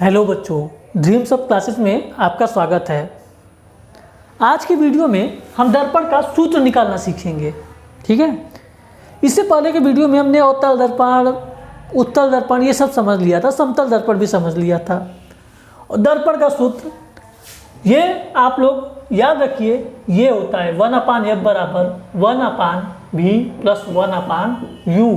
Hello बच्चों, dreams of classes में आपका स्वागत है। आज की वीडियो में हम दर्पण का सूत्र निकालना सीखेंगे। ठीक है, इससे पहले के वीडियो में हमने अवतल दर्पण, उत्तल दर्पण ये सब समझ लिया था, समतल दर्पण भी समझ लिया था। और दर्पण का सूत्र ये आप लोग याद रखिए, ये होता है 1/f बराबर 1/v प्लस 1/u।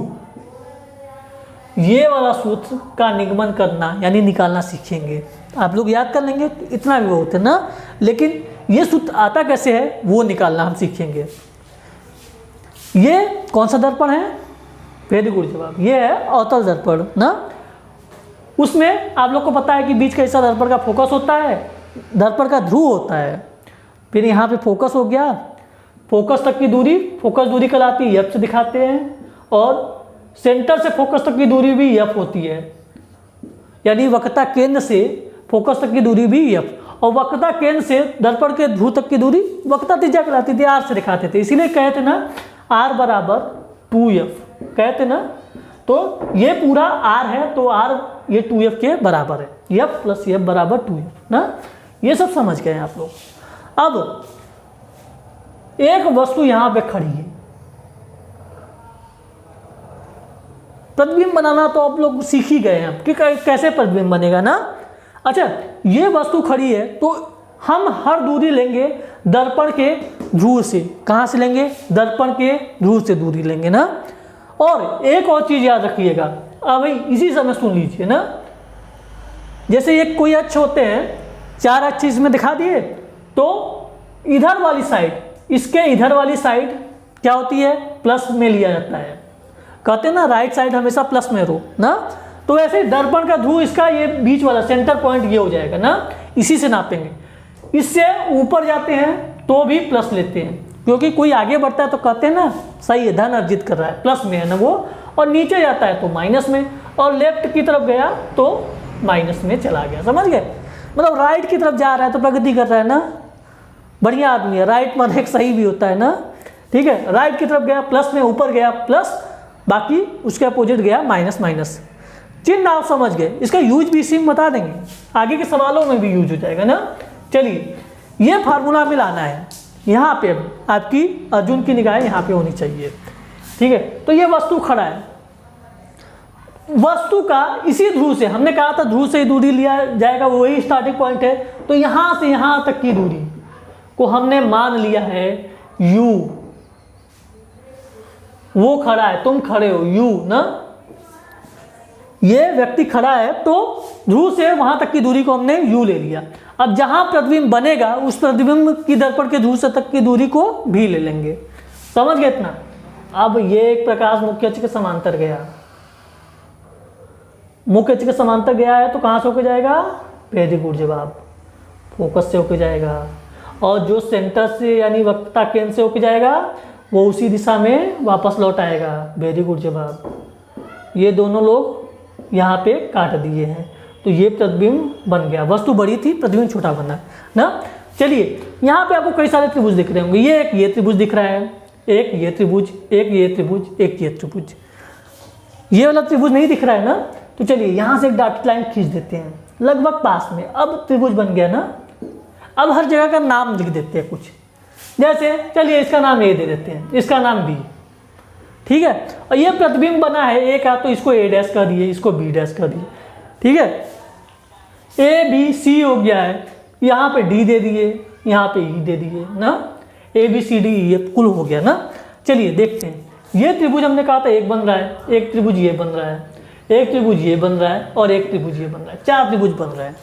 ये वाला सूत्र का निगमन करना यानी निकालना सीखेंगे। आप लोग याद कर लेंगे तो इतना भी बहुत है ना, लेकिन ये सूत्र आता कैसे है वो निकालना हम सीखेंगे। ये कौन सा दर्पण है? वेरी गुड जवाब, ये है अवतल दर्पण ना। उसमें आप लोग को पता है कि बीच का हिस्सा दर्पण का फोकस होता है, दर्पण का ध्रुव होता है। फिर यहाँ पे फोकस हो गया, फोकस तक की दूरी फोकस दूरी कहलाती है, एफ से दिखाते हैं। और सेंटर से फोकस तक की दूरी भी एफ होती है, यानी वक्रता केंद्र से फोकस तक की दूरी भी एफ। और वक्रता केंद्र से दर्पण के ध्रुव तक की दूरी वक्रता त्रिज्या कहलाती थी, आर से दिखाते थे। इसीलिए कहते ना आर बराबर 2f, कहते ना। तो ये पूरा आर है तो आर ये 2f के बराबर है, एफ प्लस एफ बराबर 2f ना। ये सब समझ गए आप लोग। अब एक वस्तु यहां पे खड़ी है, प्रतिबिंब बनाना तो आप लोग सीख ही गए हैं कि कैसे प्रतिबिंब बनेगा ना। अच्छा, ये वस्तु खड़ी है तो हम हर दूरी लेंगे दर्पण के ध्रुव से। कहाँ से लेंगे? दर्पण के ध्रुव से दूरी लेंगे ना। और एक और चीज याद रखिएगा, अब भाई इसी समय सुन लीजिए ना। जैसे एक कोई अक्ष होते हैं, 4 अक्ष इसमें दिखा दिए, तो इधर वाली साइड, इसके इधर वाली साइड क्या होती है? प्लस में लिया जाता है। कहते हैं ना राइट साइड हमेशा प्लस में रो ना। तो ऐसे दर्पण का ध्रुव इसका ये बीच वाला सेंटर पॉइंट ये हो जाएगा ना, इसी से नापेंगे। इससे ऊपर जाते हैं तो भी प्लस लेते हैं, क्योंकि कोई आगे बढ़ता है तो कहते हैं ना सही है, धन अर्जित कर रहा है, प्लस में है ना वो। और नीचे जाता है तो माइनस में, और लेफ्ट की तरफ गया तो माइनस में चला गया। समझ गए? मतलब राइट की तरफ जा रहा है तो प्रगति कर रहा है ना, बढ़िया आदमी है। राइट मतलब एक सही भी होता है ना। ठीक है, राइट की तरफ गया प्लस में, ऊपर गया प्लस, बाकी उसके अपोजिट गया माइनस माइनस। चिन्ह आप समझ गए, इसका यूज भी इसी में बता देंगे, आगे के सवालों में भी यूज हो जाएगा ना। चलिए, ये फार्मूला में लाना है यहाँ पे। आपकी अर्जुन की निगाहें यहाँ पे होनी चाहिए। ठीक है, तो ये वस्तु खड़ा है, वस्तु का इसी ध्रुव से, हमने कहा था ध्रुव से ही दूरी लिया जाएगा, वही स्टार्टिंग पॉइंट है। तो यहाँ से यहाँ तक की दूरी को हमने मान लिया है u। वो खड़ा है, तुम खड़े हो, u ना। ये व्यक्ति खड़ा है तो ध्रुव से वहां तक की दूरी को हमने u ले लिया। अब जहां प्रतिबिंब बनेगा उस प्रतिबिंब की दर्पण के ध्रुव से तक की दूरी को भी ले लेंगे। समझ गए इतना? अब ये एक प्रकाश मुख्य अक्ष के समांतर गया, मुख्य अक्ष के समांतर गया है तो कहां से होकर जाएगा? वेरी गुड जवाब, फोकस से होकर जाएगा। और जो सेंटर से यानी वक्रता केंद्र से होकर जाएगा वो उसी दिशा में वापस लौट आएगा। वेरी गुड जवाब। ये दोनों लोग यहाँ पे काट दिए हैं तो ये प्रतिबिंब बन गया। वस्तु बड़ी थी, प्रतिबिंब छोटा बना ना। चलिए, यहाँ पे आपको कई सारे त्रिभुज दिख रहे होंगे। ये एक ये त्रिभुज दिख रहा है, एक ये त्रिभुज, एक ये त्रिभुज, एक ये त्रिभुज। ये वाला त्रिभुज नहीं दिख रहा है ना। तो चलिए यहाँ से एक डॉटेड लाइन खींच देते हैं लगभग पास में। अब त्रिभुज बन गया ना। अब हर जगह का नाम लिख देते हैं कुछ, जैसे चलिए इसका नाम ए दे देते हैं, इसका नाम बी। ठीक है, और ये प्रतिबिंब बना है ए का तो इसको ए डैश कर दिए, इसको बी डैश कर दिए। ठीक है, ए बी सी हो गया है, यहाँ पे डी दे दिए, यहाँ पे ई दे दिए ना। ए बी सी डी ये कुल हो गया ना। चलिए देखते हैं, ये त्रिभुज हमने कहा था एक बन रहा है, एक त्रिभुज ये बन रहा है, एक त्रिभुज ये बन रहा है और एक त्रिभुज ये बन रहा है। 4 त्रिभुज बन रहे हैं।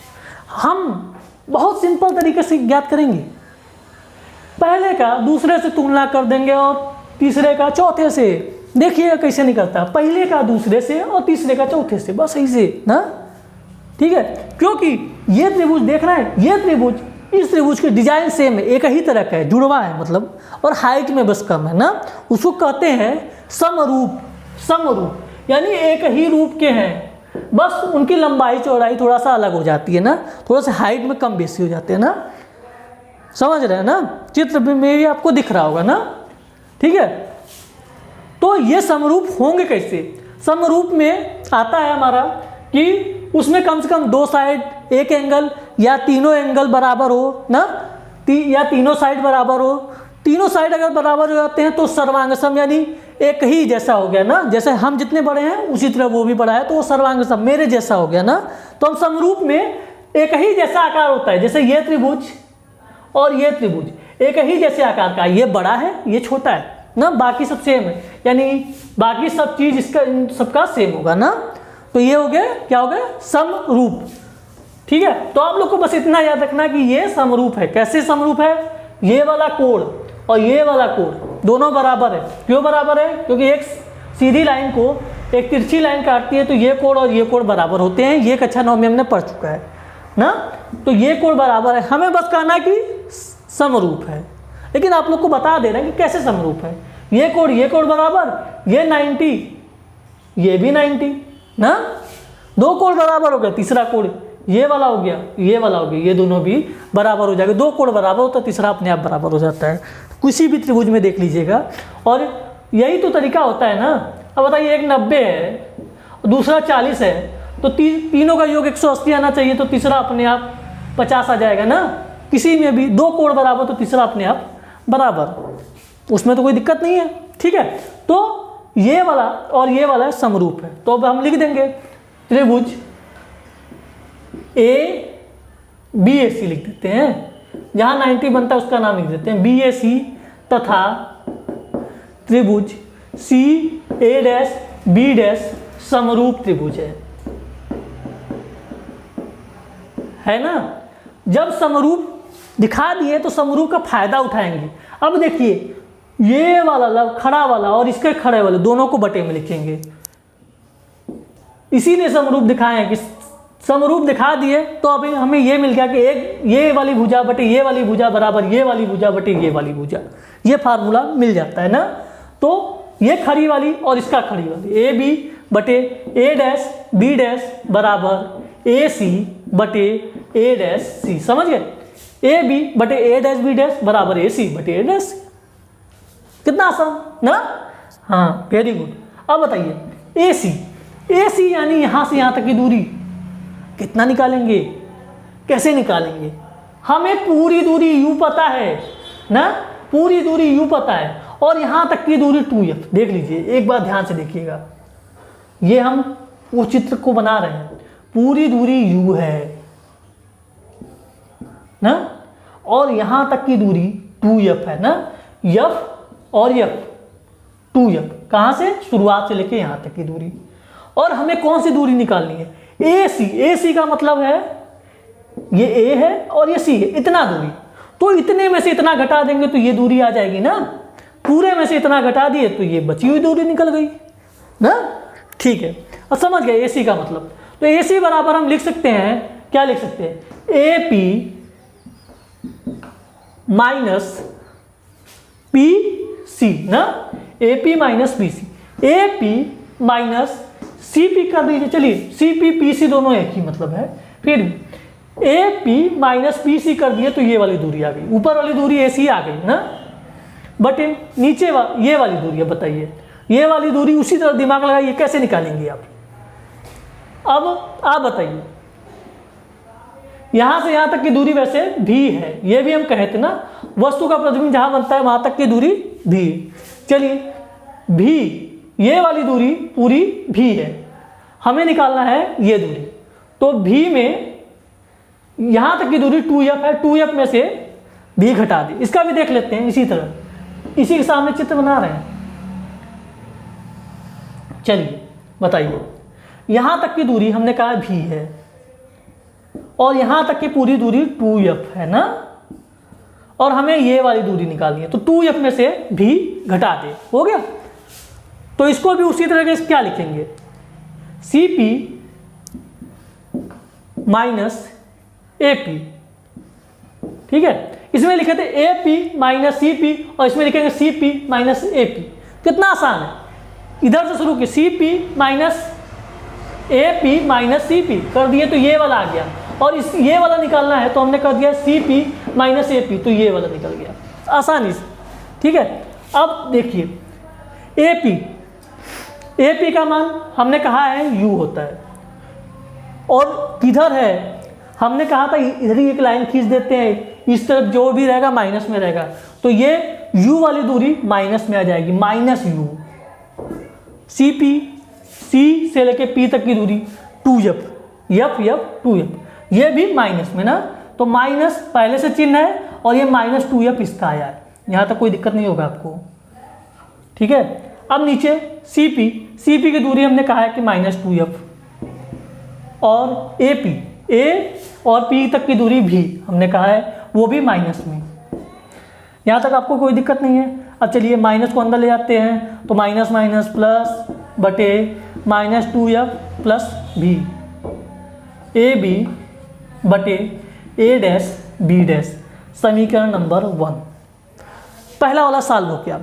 हम बहुत सिंपल तरीके से ज्ञात करेंगे। पहले का दूसरे से तुलना कर देंगे और तीसरे का चौथे से। देखिएगा कैसे निकलता है, पहले का दूसरे से और तीसरे का चौथे से, बस ऐसे ना। ठीक है, क्योंकि ये त्रिभुज देख रहे हैं, ये त्रिभुज इस त्रिभुज की डिजाइन सेम है, एक ही तरह का है, जुड़वा है मतलब, और हाइट में बस कम है ना। उसको कहते हैं समरूप। समरूप यानी एक ही रूप के हैं, बस उनकी लंबाई चौड़ाई थोड़ा सा अलग हो जाती है ना, थोड़ा सा हाइट में कम बेसी हो जाते हैं ना। समझ रहे हैं ना? चित्र में भी आपको दिख रहा होगा ना। ठीक है, तो ये समरूप होंगे कैसे? समरूप में आता है हमारा कि उसमें कम से कम 2 साइड, एक एंगल या तीनों एंगल बराबर हो ना, या तीनों साइड बराबर हो। तीनों साइड अगर बराबर हो जाते हैं तो सर्वांग सम, यानी एक ही जैसा हो गया ना, जैसे हम जितने बड़े हैं उसी तरह वो भी बड़ा है, तो वो सर्वांग सम मेरे जैसा हो गया ना। तो हम समरूप में एक ही जैसा आकार होता है, जैसे ये त्रिभुज और ये त्रिभुज एक ही जैसे आकार का, ये बड़ा है ये छोटा है ना, बाकी सब सेम है, यानी बाकी सब चीज इसका इन सबका सेम होगा ना। तो ये हो गया, क्या हो गया, समरूप। ठीक है, तो आप लोग को बस इतना याद रखना कि ये समरूप है। कैसे समरूप है, ये वाला कोण और ये वाला कोण दोनों बराबर है। क्यों बराबर है, क्योंकि एक सीधी लाइन को एक तिरछी लाइन काटती है तो ये कोण और ये कोण बराबर होते हैं। ये कक्षा 9 में हमने पढ़ चुका है ना। तो ये कोण बराबर है, हमें बस कहना कि समरूप है। लेकिन आप लोग को बता दे रहे हैं कि कैसे समरूप है। ये कोण बराबर, ये 90, ये भी 90 ना, 2 कोण बराबर हो गए। तीसरा कोण ये वाला हो गया, ये वाला हो गया, ये दोनों भी बराबर हो जाएगा। 2 कोण बराबर होता है, तीसरा अपने आप बराबर हो जाता है। किसी भी त्रिभुज में देख लीजिएगा, और यही तो तरीका होता है ना। अब बताइए, एक 90 है, दूसरा 40 है, तो तीनों का योग 180 आना चाहिए, तो तीसरा अपने आप 50 आ जाएगा ना। किसी में भी 2 कोण बराबर तो तीसरा अपने आप बराबर, उसमें तो कोई दिक्कत नहीं है। ठीक है, तो ये वाला और ये वाला समरूप है। तो अब हम लिख देंगे त्रिभुज ABAC लिख देते हैं, जहां 90 बनता है उसका नाम लिख देते हैं BAC, तथा त्रिभुज CA'B' समरूप त्रिभुज है ना। जब समरूप दिखा दिए तो समरूप का फायदा उठाएंगे। अब देखिए, ये वाला खड़ा वाला और इसके खड़े वाले दोनों को बटे में लिखेंगे, इसीलिए समरूप दिखाए हैं कि समरूप दिखा दिए तो अभी हमें ये मिल गया कि एक ये वाली भुजा बटे ये वाली भुजा बराबर ये वाली भुजा बटे ये वाली भुजा, ये फार्मूला मिल जाता है ना। तो ये खड़ी वाली और इसका खड़ी वाली AB बटे A'B' बराबर AC बटे A', समझ गए। AB बटे A', बराबर AC बटे A'। कितना आसान ना। हाँ, वेरी गुड। अब बताइए AC यानी यहां से यहां तक की दूरी कितना निकालेंगे, कैसे निकालेंगे। हमें पूरी दूरी U पता है ना, पूरी दूरी U पता है, और यहां तक की दूरी 2F। देख लीजिए, एक बार ध्यान से देखिएगा, ये हम वो चित्र को बना रहे हैं, पूरी दूरी U है ना, और यहां तक की दूरी 2F है ना। F और F, 2F, कहां से, शुरुआत से लेके यहां तक की दूरी। और हमें कौन सी दूरी निकालनी है, AC का मतलब है ये A है और ये C है, इतना दूरी। तो इतने में से इतना घटा देंगे तो ये दूरी आ जाएगी ना, पूरे में से इतना घटा दिए तो ये बची हुई दूरी निकल गई ना। ठीक है, अब समझ गए AC का मतलब। तो AC बराबर हम लिख सकते हैं, क्या लिख सकते हैं, AP माइनस PC ना, AP minus PC, AP minus CP कर दीजिए। चलिए, CP PC दोनों एक ही मतलब है, फिर AP माइनस PC कर दिए तो ये वाली दूरी आ गई, ऊपर वाली दूरी AC आ गई ना, बटे नीचे ये वाली दूरी है। बताइए, ये वाली दूरी उसी तरह दिमाग लगाइए, कैसे निकालेंगे आप। अब आप बताइए, यहां से यहां तक की दूरी वैसे भी है, ये भी हम कहे थे ना, वस्तु का प्रतिबिंब जहां बनता है वहां तक की दूरी भी। चलिए, भी ये वाली दूरी पूरी भी है, हमें निकालना है ये दूरी। तो भी में यहां तक की दूरी 2F है, 2F में से भी घटा दी। इसका भी देख लेते हैं इसी तरह, इसी के सामने चित्र बना रहे हैं। चलिए बताइए, यहां तक की दूरी हमने कहा भी है, और यहां तक की पूरी दूरी 2F है ना, और हमें ये वाली दूरी निकालनी है, तो 2F में से भी घटा दे, हो गया। तो इसको भी उसी तरह से क्या लिखेंगे, CP माइनस AP। ठीक है, इसमें लिखे थे AP माइनस CP, और इसमें लिखेंगे CP माइनस AP। कितना आसान है, इधर से शुरू किए, CP minus AP minus CP कर दिए तो ये वाला आ गया, और इस ये वाला निकालना है तो हमने कर दिया CP माइनस AP, तो ये वाला निकल गया आसानी से। ठीक है, अब देखिए AP का मान हमने कहा है U होता है, और किधर है, हमने कहा था इधर ही एक लाइन खींच देते हैं, इस तरफ जो भी रहेगा माइनस में रहेगा, तो ये u वाली दूरी माइनस में आ जाएगी, माइनस u। सी से लेके p तक की दूरी 2f, f 2f, ये भी माइनस में ना, तो माइनस पहले से चिन्ह है और ये -2f इसका आया है, यहाँ तक कोई दिक्कत नहीं होगा आपको, ठीक है। अब नीचे CP की दूरी हमने कहा है कि -2f, और AP, A और P तक की दूरी भी हमने कहा है वो भी माइनस में, यहाँ तक आपको कोई दिक्कत नहीं है। अब चलिए माइनस को अंदर ले जाते हैं, तो माइनस माइनस प्लस बटे -2f प्लस भी, AB बटे A डैश B डैश, समीकरण नंबर 1। पहला वाला सॉल्व हो गया।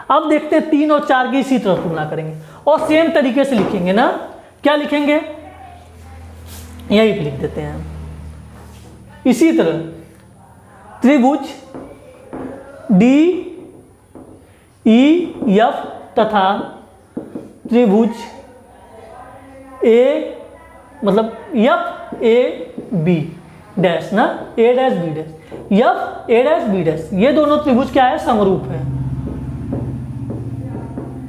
अब देखते हैं 3 और 4 की इसी तरह तुलना करेंगे और सेम तरीके से लिखेंगे ना। क्या लिखेंगे, यही लिख देते हैं। इसी तरह त्रिभुज DEF तथा त्रिभुज FAB डैश ना, A dash B dash, FA dash B dash, ये दोनों त्रिभुज क्या है, समरूप है।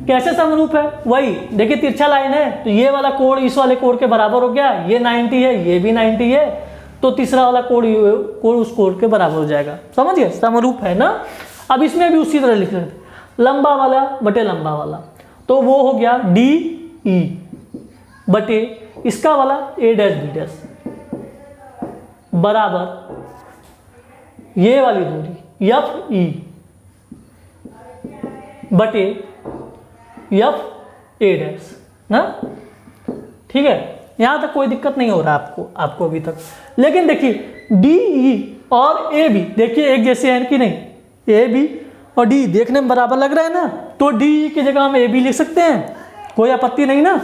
कैसे समरूप है, वही देखिए तिरछा लाइन है, तो ये वाला कोण इस वाले कोण के बराबर हो गया, ये 90 है, ये भी 90 है, तो तीसरा वाला कोण उस कोण के बराबर हो जाएगा, समझ गए, समरूप है ना। अब इसमें भी उसी तरह लिख लेते, लंबा वाला बटे लंबा वाला, तो वो हो गया DE बटे इसका वाला A डैश B डैश बराबर ये वाली दूरी FE बटे FA डैश ना, ठीक है। यहाँ तक कोई दिक्कत नहीं हो रहा आपको अभी तक। लेकिन देखिए DE और AB देखिए एक जैसे हैं कि नहीं, AB और D देखने में बराबर लग रहा है ना, तो DE की जगह हम AB लिख सकते हैं, कोई आपत्ति नहीं ना।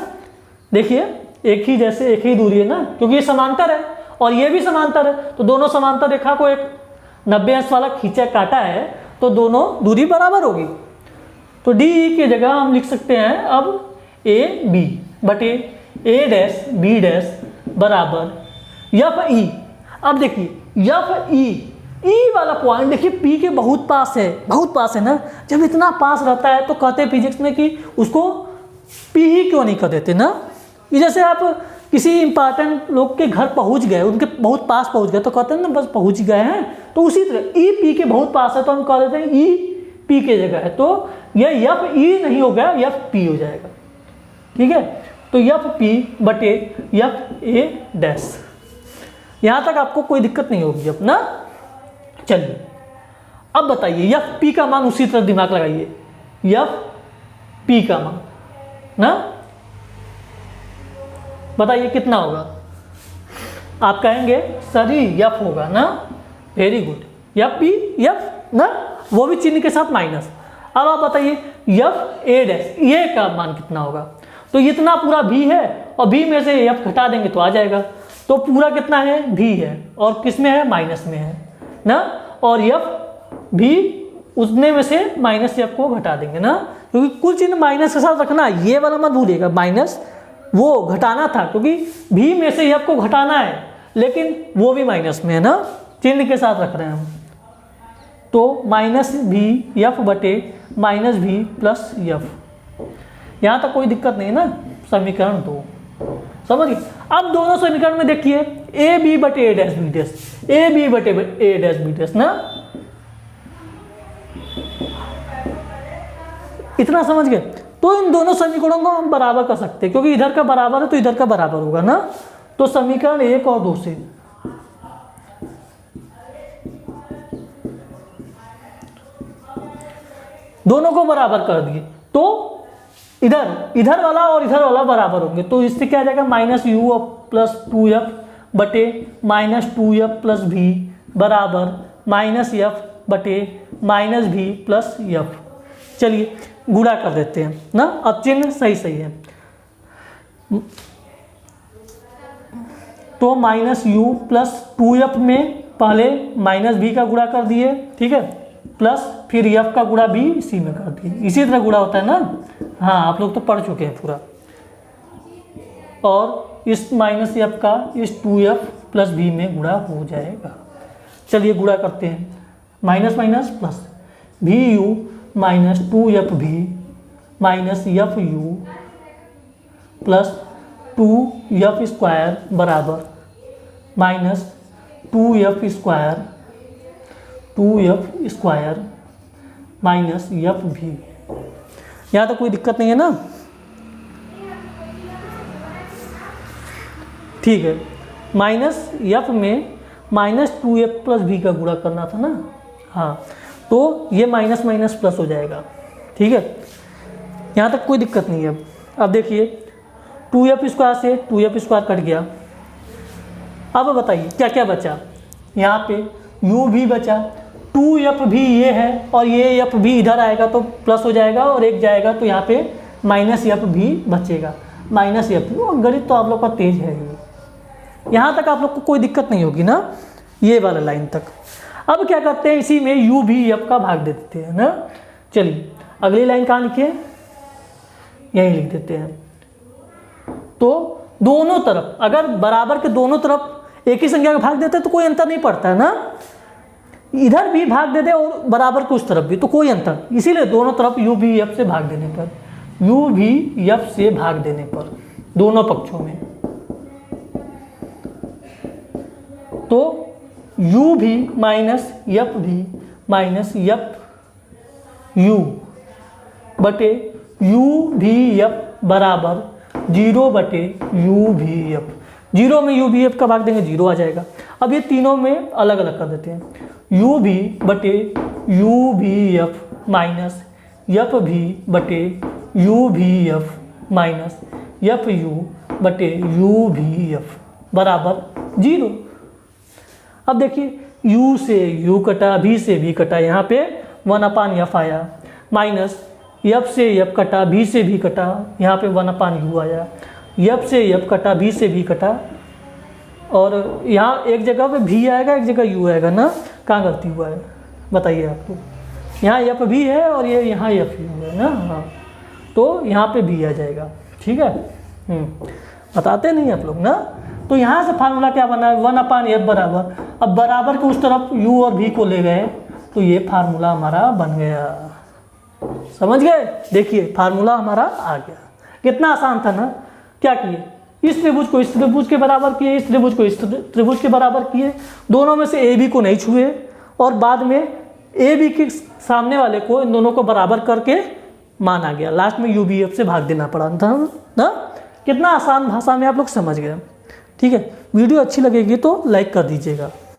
देखिए एक ही जैसे एक ही दूरी है ना, क्योंकि ये समांतर है और ये भी समांतर है, तो दोनों समांतर रेखा को एक 90 अंश वाला खींचा काटा है, तो दोनों दूरी बराबर होगी। तो DE की जगह हम लिख सकते हैं अब AB बटे A डैश B डैश बराबर FE। अब देखिए FE वाला पॉइंट देखिए P के बहुत पास है ना। जब इतना पास रहता है तो कहते हैं फिजिक्स में कि उसको P ही क्यों नहीं कर देते ना। जैसे आप किसी इंपॉर्टेंट लोग के घर पहुंच गए, उनके बहुत पास पहुंच गए, तो कहते हैं ना बस पहुंच गए हैं। तो उसी तरह E P के बहुत पास है तो हम कह देते हैं E P के जगह है, तो यह FE नहीं हो गया, FP हो जाएगा, ठीक है। तो FP बटे FA डैश, यहाँ तक आपको कोई दिक्कत नहीं होगी अब ना। चलिए अब बताइए FP का मान, उसी तरह दिमाग लगाइए, FP का मान ना बताइए कितना होगा। आप कहेंगे सर F होगा ना, वेरी गुड, FP F ना, वो भी चिन्ह के साथ माइनस। अब आप बताइए FA डैश, ये का मान कितना होगा। तो इतना पूरा V है और V में से F घटा देंगे तो आ जाएगा। तो पूरा कितना है, V है, और किस में है, माइनस में है ना। और F भी उतने में से माइनस F को घटा देंगे ना, क्योंकि कुल चिन्ह माइनस के साथ रखना, ये वाला मत भूलिएगा, माइनस वो घटाना था, क्योंकि V में से F को घटाना है, लेकिन वो भी माइनस में है ना, चिन्ह के साथ रख रहे हैं हम। तो -V F बटे -V प्लस F, यहाँ तक कोई दिक्कत नहीं ना। समीकरण 2 समझिए। अब दोनों समीकरण में देखिए AB बटे A dash B dash, AB बटे A डैश B डैश ना, इतना समझ गए। तो इन दोनों समीकरणों को हम बराबर कर सकते हैं, क्योंकि इधर का बराबर है तो इधर का बराबर होगा ना। तो समीकरण 1 और 2 से दोनों को बराबर कर दिए, तो इधर वाला और इधर वाला बराबर होंगे। तो इससे क्या आ जाएगा, -U प्लस 2F बटे -2F प्लस V बराबर -F बटे -V प्लस F। चलिए गुणा कर देते हैं ना, अब चिन्ह सही है। तो -U प्लस 2F में पहले -V का गुणा कर दिए, ठीक है, प्लस फिर F का गुणा भी इसी में कर दिए। इसी तरह गुणा होता है ना, हाँ आप लोग तो पढ़ चुके हैं पूरा। और इस माइनस एफ का इस 2f प्लस बी में गुणा हो जाएगा। चलिए गुणा करते हैं, minus minus plus, V U minus 2f भी minus F U plus 2f square बराबर minus 2f square minus F भी। यहाँ तक कोई दिक्कत नहीं है ना? ठीक है, माइनस एफ में माइनस 2f प्लस भी का गुणा करना था ना। हाँ, तो ये माइनस माइनस प्लस हो जाएगा। ठीक है, यहाँ तक कोई दिक्कत नहीं है। अब देखिए 2f स्क्वायर से 2f स्क्वायर कट गया। अब बताइए क्या क्या बचा? यहाँ पे u भी बचा, 2f भी ये है और ये f भी इधर आएगा तो प्लस हो जाएगा और एक जाएगा तो यहाँ पे माइनस f भी बचेगा, माइनस f। गणित तो आप लोग का तेज है ये, यहाँ तक आप लोग को कोई दिक्कत नहीं होगी ना, ये वाला लाइन तक। अब क्या करते हैं, इसी में u भी f का भाग दे देते हैं ना। चलिए अगली लाइन कहाँ लिखे, यहीं लिख देते हैं। तो दोनों तरफ अगर बराबर के दोनों तरफ एक ही संख्या का भाग देते हैं तो कोई अंतर नहीं पड़ता है ना। इधर भी भाग देते और बराबर के उस तरफ भी तो कोई अंतर, इसीलिए दोनों तरफ u भी f से भाग देने पर, u भी f से भाग देने पर दोनों पक्षों में, तो u भी माइनस f भी माइनस f u बटे u भी f बराबर 0 बटे u भी f। 0 में u भी f का भाग देंगे 0 आ जाएगा। अब ये तीनों में अलग अलग कर देते हैं, u भी बटे u भी f माइनस f भी बटे u भी f माइनस f u बटे u भी f बराबर 0। अब देखिए u से u कटा, v से v कटा, यहाँ पे 1/f आया, माइनस f से f कटा, v से v कटा, यहाँ पे 1/u आया, f से f कटा, v से v कटा, और यहाँ एक जगह पे v आएगा एक जगह u आएगा ना। कहाँ गलती हुआ है बताइए आपको? यहाँ f भी है और ये यहाँ f u है ना। हाँ, तो यहाँ पे v आ जाएगा। ठीक है, बताते नहीं आप लोग ना। तो यहाँ से फार्मूला क्या बना है, 1/f बराबर, अब बराबर के उस तरफ u और v को ले गए तो ये फार्मूला हमारा बन गया। समझ गए? देखिए फार्मूला हमारा आ गया। कितना आसान था ना। क्या किए, इस त्रिभुज को इस त्रिभुज के बराबर किए, इस त्रिभुज को इस त्रिभुज के बराबर किए, दोनों में से ए बी को नहीं छुए और बाद में ए बी के सामने वाले को इन दोनों को बराबर करके माना गया। लास्ट में यू बी एफ से भाग देना पड़ा था ना। कितना आसान भाषा में आप लोग समझ गए। ठीक है, वीडियो अच्छी लगेगी तो लाइक कर दीजिएगा।